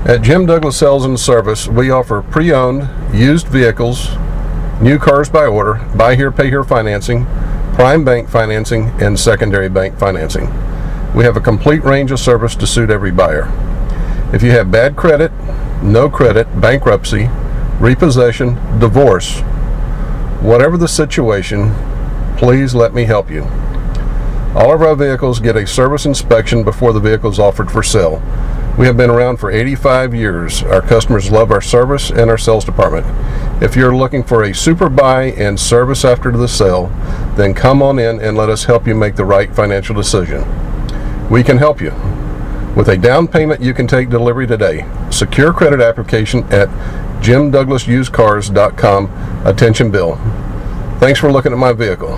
At Jim Douglas Sales and Service, we offer pre-owned, used vehicles, new cars by order, buy here, pay here financing, prime bank financing, and secondary bank financing. We have a complete range of service to suit every buyer. If you have bad credit, no credit, bankruptcy, repossession, divorce, whatever the situation, please let me help you. All of our vehicles get a service inspection before the vehicle is offered for sale. We have been around for 85 years. Our customers love our service and our sales department. If you're looking for a super buy and service after the sale, then come on in and let us help you make the right financial decision. We can help you. With a down payment, you can take delivery today. Secure credit application at jimdouglasusecars.com. Attention Bill. Thanks for looking at my vehicle.